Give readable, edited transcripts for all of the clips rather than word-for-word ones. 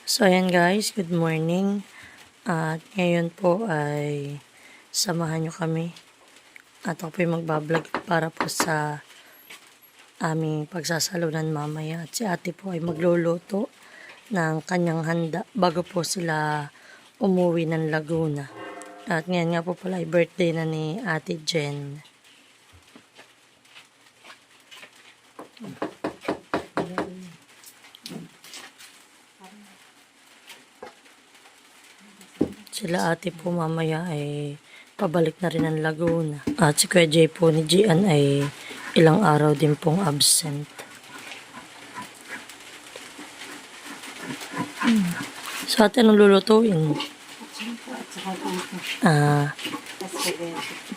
So, ayan guys, good morning. At ngayon po ay samahan nyo kami. At ako po yung magbablog para po sa aming pagsasalunan mamaya. At si ate po ay magluluto ng kanyang handa bago po sila umuwi ng Laguna. At ngayon nga po pala ay birthday na ni Ate Jen. Sila ate po mamaya ay pabalik na rin ng Laguna. At si Kuya Jay po ni Gian ay ilang araw din pong absent. So ate, anong lulutuin?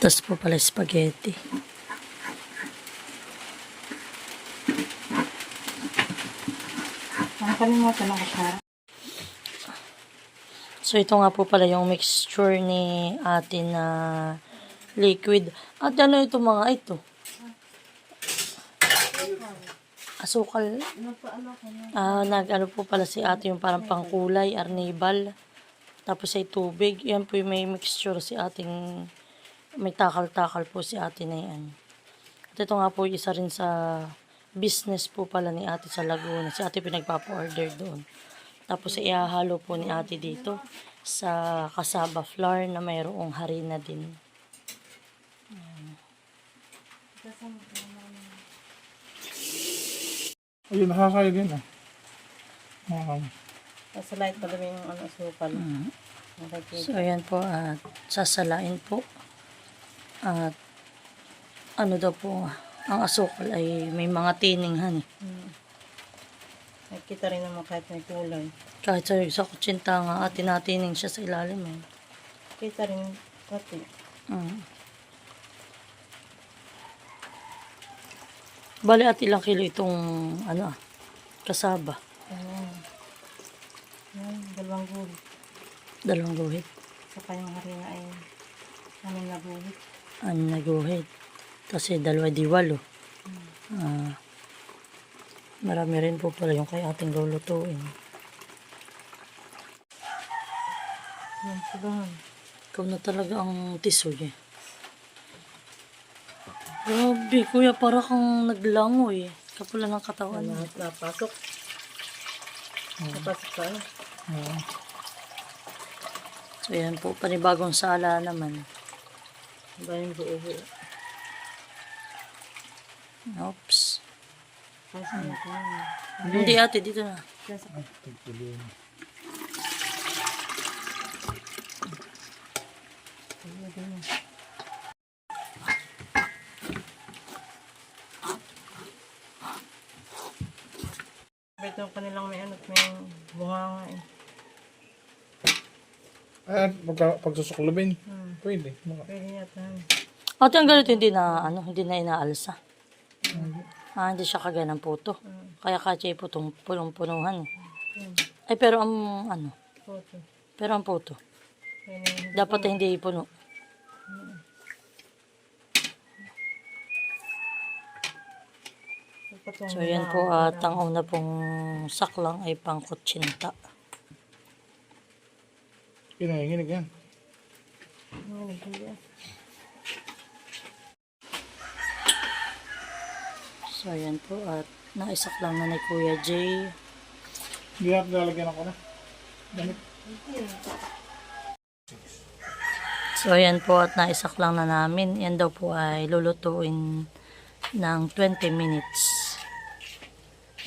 Tas po pala spaghetti. So ito nga po pala yung mixture ni ate na liquid. At ano ito mga ito? Asukal. Nag-ano po pala si ate yung parang pangkulay, arnibal. Tapos ay tubig. Yan po yung may mixture si ating, may takal-takal po si ate na yan. At ito nga po isa rin sa business po pala ni ate sa Laguna. Si ate pinagpapa-order doon. Tapos ihahalo po ni ate dito sa cassava flour na mayroong harina din. Ayun, nakakaya din ah. Sa light pa yung asukal. So ayan po at sasalain po. At ano daw po, ang asukal ay may mga tininghan. Nakikita rin naman kahit may kulay. Kahit sa kutsinta nga at tinatining siya sa ilalim. Kita rin pati. Bali at ilang kilo itong kasaba? Dalawang guhit. Dalawang guhit. Saka yung harina ay 6 na guhit. 6 na guhit. Kasi 2 di 8. Marami rin po pala yung kay ating lulutuin. Yan, sigahan. Ikaw na talaga ang tisoy eh. Grabe, kuya, para kang naglangoy eh. Kapula ng katawan. Napasok. Napasok sa ano? So yan po, panibagong sala naman. Iba yung buo-buo. Oops. Kasi ito. Hindi ate, dito na. Ito kanilang may ano, may bunga nga eh. At pagsusuklubin. Pwede. Pwede yata. Ate, ang ganito hindi na, hindi na inaalsa. Hindi siya kagaya ng puto. Kaya kasi punong-punuhan eh. Ay, pero ang Photo. pero ang puto. Dapat hindi puno. So, yan po at ang una pong saklang ay pangkutsinta. Kinahinginig yan. So, yan po at naisaklang na ni Kuya Jay. Hindi na lalagyan ako na. Damit. So, yan po at naisaklang na namin. Yan daw po ay lulutuin ng 20 minutes.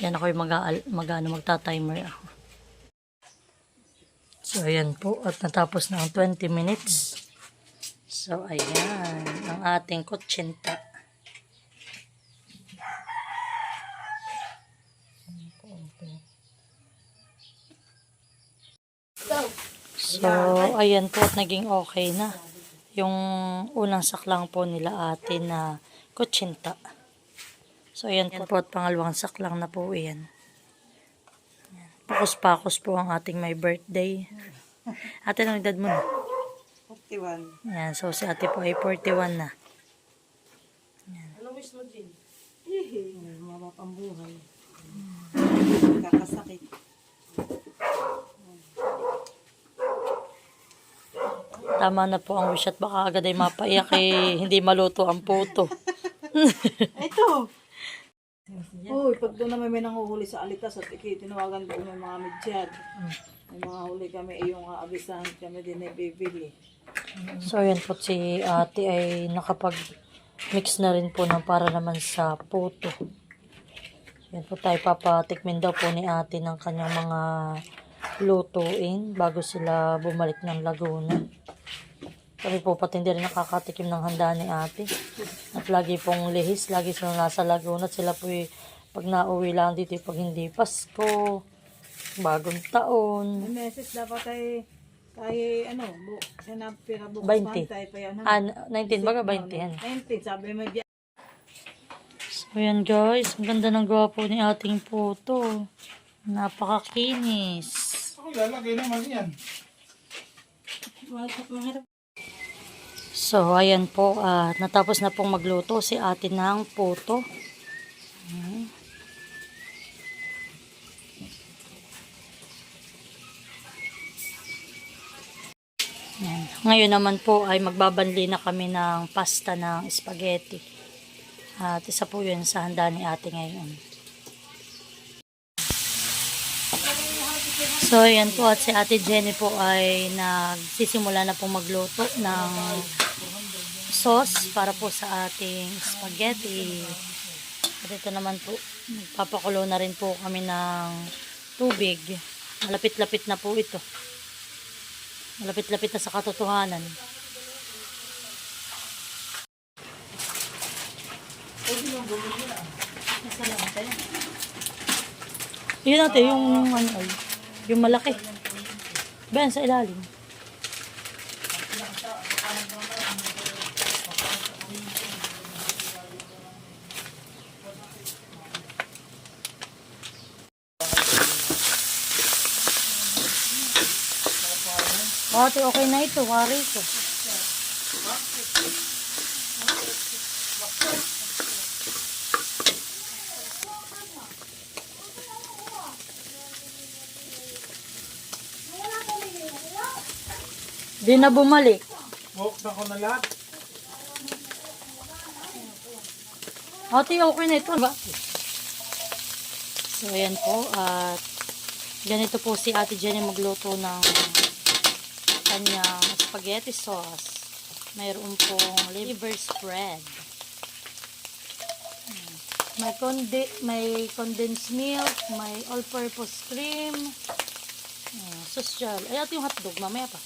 Yan ako yung magta-timer ako. So, ayan po. At natapos na ang 20 minutes. So, ayan. Ang ating kutsinta. So, ayan po. At naging okay na. Yung unang saklang po nila ate na kutsinta. So, ayan po at pangalawang saklang na po yan. Pakos-pakos po ang ating may birthday. Ate, anong edad mo na? 41. Yan, so si ate po ay 41 na. Ano wish mo din? Mabapang buhay. Tama na po ang wish at baka agad ay mapaiyak hindi maluto ang puto. Ito. Uy, pag doon naman may nanguhuli sa alitas at tinawagan doon may mga medyad. May mga huli kami, yung aabisahan kami din ay bibili. So yan po si ate ay nakapag-mix na rin po ng para naman sa puto. Yan po tayo papatikmin daw po ni ate ng kanyang mga lutuin bago sila bumalik ng Laguna. Kami po pati hindi rin nakakatikim ng handa ni ate. At lagi pong lihis, lagi silang nasa Laguna. At sila po pag nauwi lang dito, pag hindi Pasko, bagong taon. May message dapat ay pira bukas 20. bantay pa yan. 19 baga 20 yan. 19, sabi mo diyan. So yan guys, ang ganda ng gawa po ni ating puto. Napakakinis. Ako lalagay naman yan. So, ayan po, natapos na pong magluto si ate ng puto. Ayan. Ngayon naman po ay magbabanli na kami ng pasta ng spaghetti. At isa po yun sa handa ni ate ngayon. So, ayan po at si ate Jenny po ay nagsisimula na pong magluto ng sauce para po sa ating spaghetti. At ito naman po, magpapakulo na rin po kami ng tubig. Malapit-lapit na po ito. Malapit-lapit na sa katotohanan. Yun natin, yung malaki. Bayan sa ilalim. Ate, okay na ito. Wari ito. Di na bumalik. Walk na ko na lahat. Ate, okay na ito. Ba? So, ayan po. At ganito po si Ate Jenny magluto ng kanyang spaghetti sauce. Mayroon pong liver spread. May condensed milk, may all-purpose cream, social. Ay, ito yung hotdog. Mamaya pa.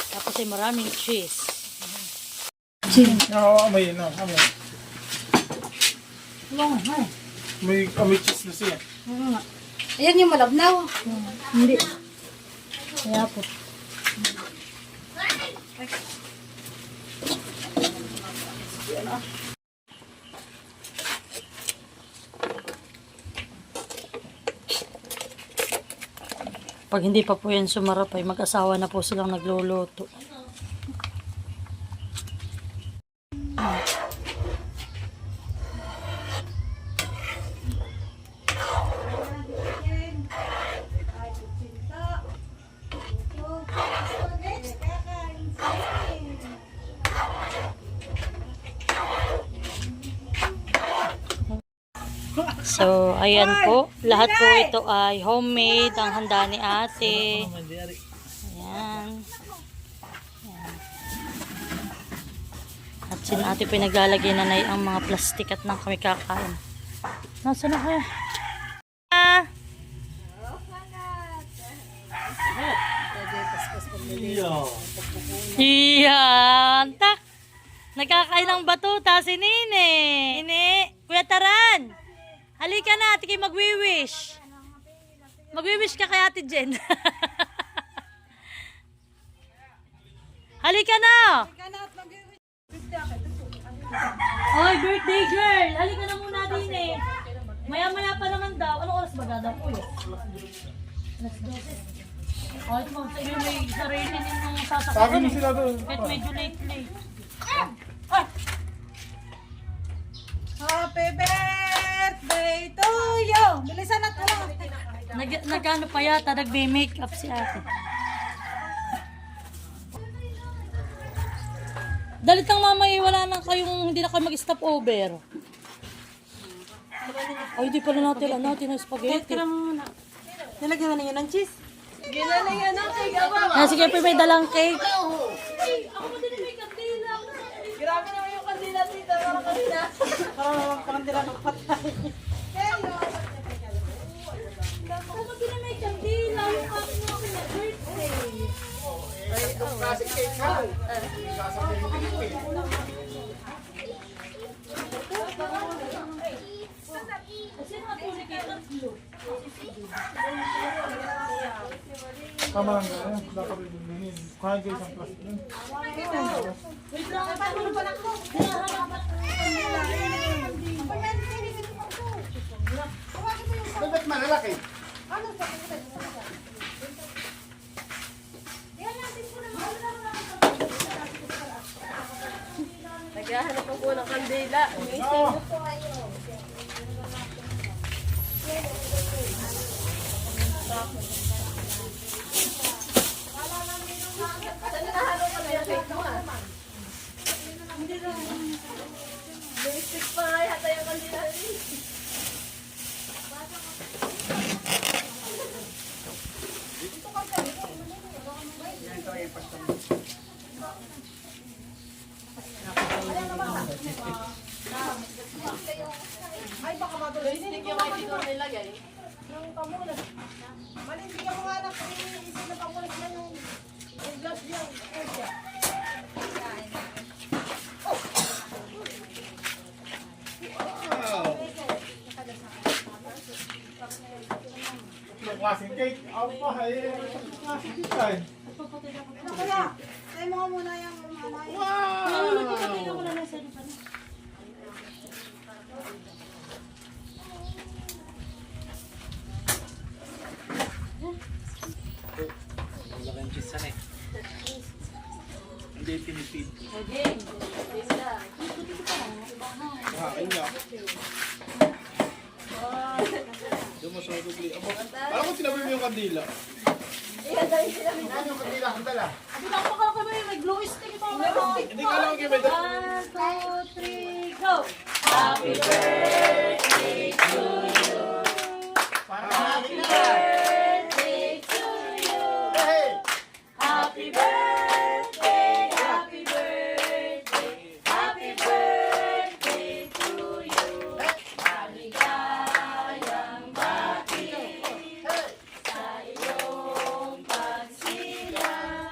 Tapos ay maraming cheese. Oo, amoy na. Amoy. May cheese na siya. Ayan yung malabnaw. Hindi. Kaya po. Pag hindi pa po yan sumarap ay mag-asawa na po silang nagluluto. So, ayan po. Lahat po ito ay homemade. Ang handa ni ate. Ayan. Ayan. At sin ate pinaglalagay na ang mga plastic at nang kami kakain. Nasaan na kaya? Iyan. Tak. Nagkakain ng batuta si Nini. Nini. Kuya Taran. Halika na, ate kayo magwi-wish. Magwi-wish ka kay Ate Jen. Halika na! Hoy, birthday girl! Halika na muna din eh. Maya-maya pa naman daw. Anong oras ba gadaw po yun? Alas 12. Kahit mo, sa iyo may sarili ninyong sasakyan. Sabi mo sila doon. Kahit medyo late. Happy birthday to you! Bilisan na ito lang. Nag-ano pa yata, nagbe-makeup si ate. Dalit ang mamay, wala na kayong, hindi na kayo mag-stop over. Ay, hindi pala natin ang spaghetti. Nilagyan mo na yun ng cheese. Ah, sige, may dalang cake. Grabe naman yung kandila dito. Parang kanina. Parang naman kandila ng patay. Tama lang gano'n. Dapat rin. Kuhain kayo isang plastic yun. Bakit malalaki? Naghahanap ako ng kandila. Oo. Lumistik pa nga yata yung kandila. Lumistik yung may dito nilagay. Yung klaseng cake. Ako pa, klaseng cake tayo. Tayo mo muna yung mamay. Hindi pinipid. Okay. Akin niya. Dumasagugli. Alam ko sinabi mo yung kandila. Ano yung kandila? Kandala? May glow stick ito. Hindi ka lang kayo may dala. 1, 2, 3, go! Happy birthday to you. Happy birthday to you. Happy birthday, happy birthday, happy birthday to you. Maligayang bati sa iyong pagsilang.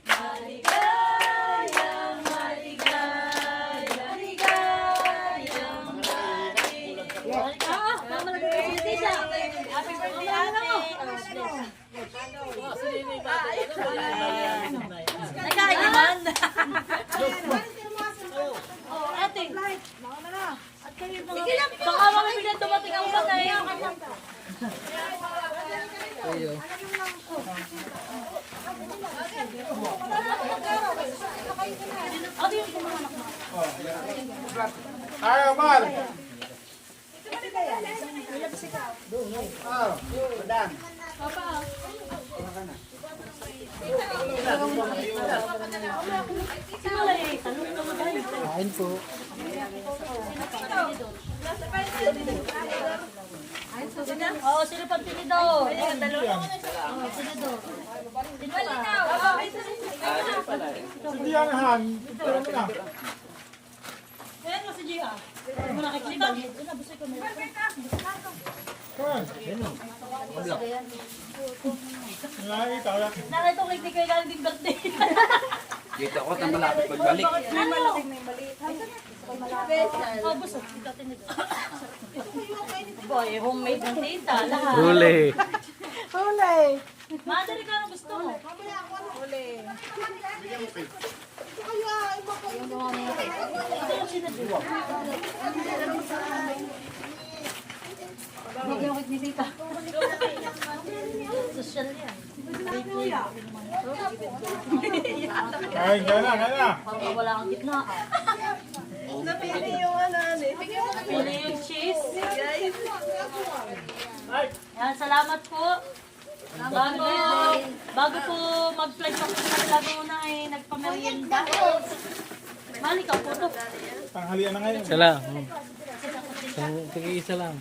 Maligayang, maligayang, maligayang bati. Mama, nag-birthday siya. Happy birthday, ate. Nagkain naman. Ate. At kayo mga... Baka mamibigyan dumating ang patay. Ate yung kumanak mo. Ayaw, Mal! Simulay, tanong ka magaling. Kain po. Oo, sino pang tinidor? Tinidor. Hindi yan, Han. Pero mo na. Ayan mo si Gia. Hindi mo nakikita. Nabusay ko meron. Kain. Nakikita ko yan. Nakita ko hindi kayo galing din birthday. Dito ako nang malapit magbalik. May malaking, may maliit. Oh, busog. Kita tinidor. Boy, homemade ng tita. Lahat. Huli. Huli. Madali ka na gusto mo. Huli. Ito yung sinador. Huwag yung ni tita. Social yan. Kain ka na, kain na. Pag wala kang gitna. Napili yung ano, Pili yung cheese. Ay, Yan, salamat po. Bago po mag-flight ako sa Laguna ay nagpamerienda. Mali ka po to. Tanghalian na ngayon. Isa lang. Sige, isa lang.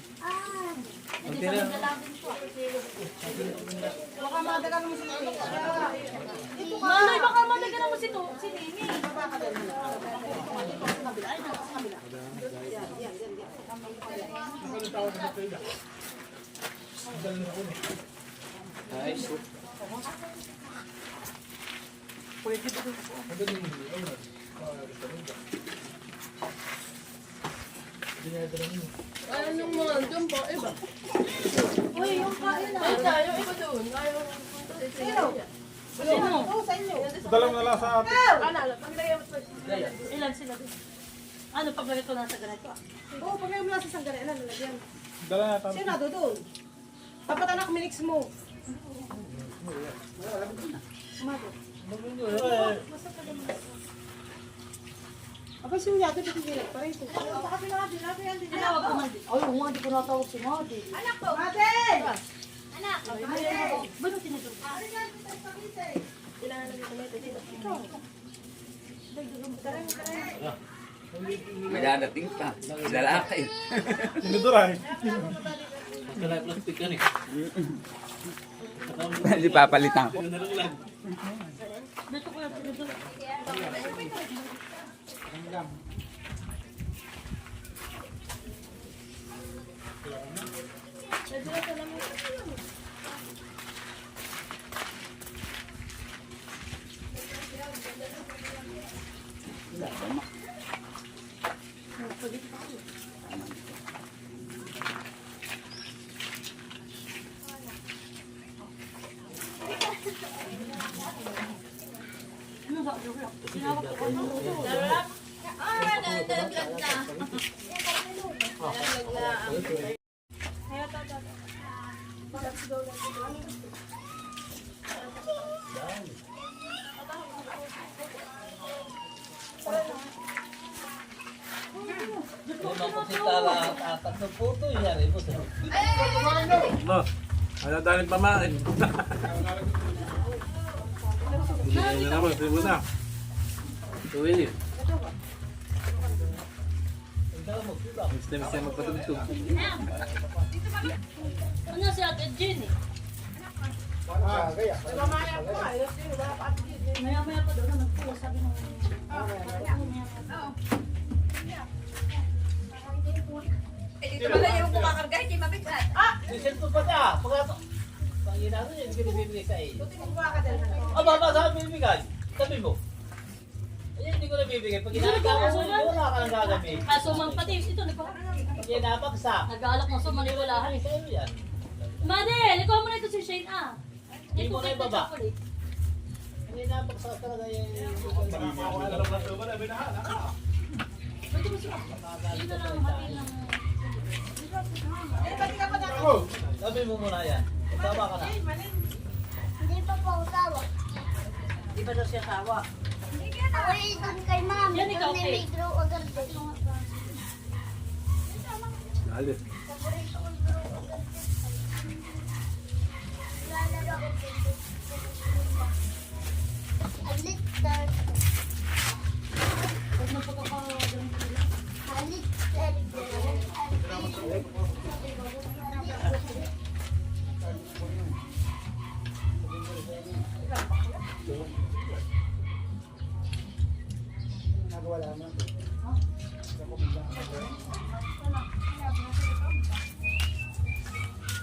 Maloy, baka madagan mo si Nini. Ano mo, doon po, iba. Uy, yung kain na. Ay, tayo, iba doon. Ayaw. Sino? Dala mo na lang sa atin. Ano, paglagay mo. Ilan sila doon? Ano, paglagay ko nasa ganito? Oo, pag may mula sa sanggari, ano, nalagyan. Dala na tayo. Sino doon? Dapat anak, minix mo. Apa sih niya ito dito direct pa rin. Tinawag ko man din. Ay, oo nga, di ko natawag si Madi. Ba nung tinatawag? May dadating pa. Lalaki. Sinuduray. Wala plastic yan eh. Hindi papalitan ko. Dito ko yung tinatawag. Ano ba? Tinawag ko ano? Ano dahil pamain? Hindi na naman, sige mo na. Tuwili. Gusto namin siya magpatugtog. Ano si Ate Jenny? Maya-maya pa doon na nagpuwa, sabi ng... Dito pala yung kumakarga, hindi mabigat. Sisil ko pa niya. Pagkato. Pangina ko yun, hindi ko bibigay sa iyo. Aba, ba, saan bibigay? Sabi mo. Ayun, hindi ko na bibigay. Pag ginagawa mo, hindi wala ka nang gagamit. Kaso man pati, ito Pag ginapagsak. nag-aalok ng sumaniwalahan. Ay, sa'yo yan. Madel, ikaw mo na ito si Shane ah. Hindi mo na cake ibaba. chocolate. Pag ginapagsak talaga yung... Pwede mo siya. Yun na lang, hatiin lang. Sabi mo muna yan. Tama ka na. Hindi pa po tawa. Di ba daw siya tawa? Ako yung doon kay mami. Yan, ikaw, Doon Kate. may grow agad doon. Alis. Lalaro ako dito. Alit dar. Alit dar.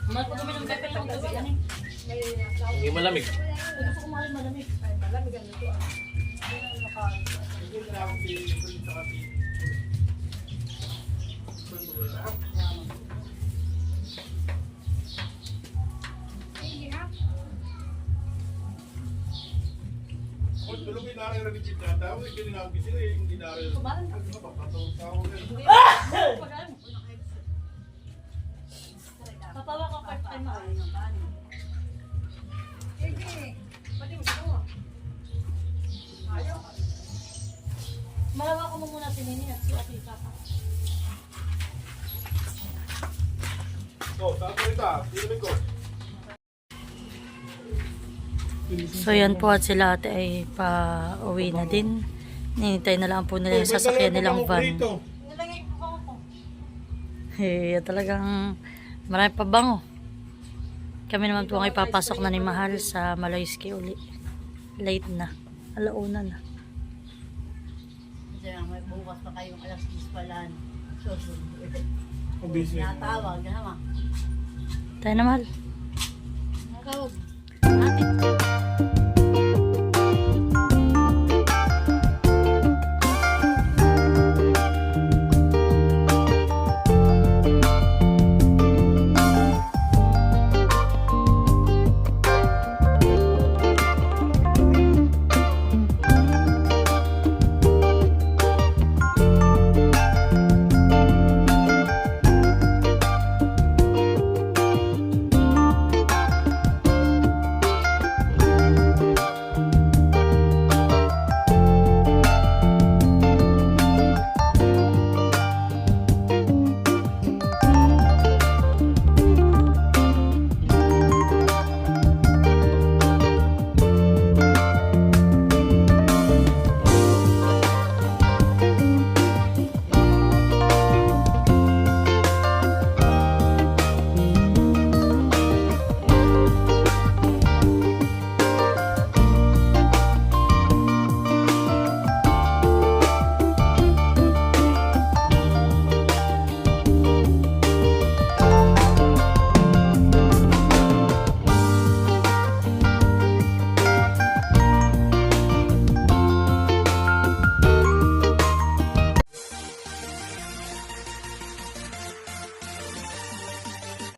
Mahal ko dumi ng pepe yung gabi. Ano eh? Hindi malamig. Gusto ko mahal malamig. Kung tulungin na rin rin kita, daw hindi na sila yung dinari. Kumalan ka. Pagkatawag Pagkain mo. Kapawa ka part-time mo. Malawa ko mo muna si Nini at si Ate Papa. So, saan ko ito? Sino ko? So yan po at sila ate ay pa-uwi na din. Ninintay na lang po nila yung sasakyan nilang van. Eh, talagang marami pa bango. Kami naman po ang ipapasok na ni Mahal sa Maloyski uli. Late na. Alauna na. Kasi may bukas pa kayong alas 10 pala. Susunod. Busy. Natawag na naman. Tayo na Mahal. Nakawag.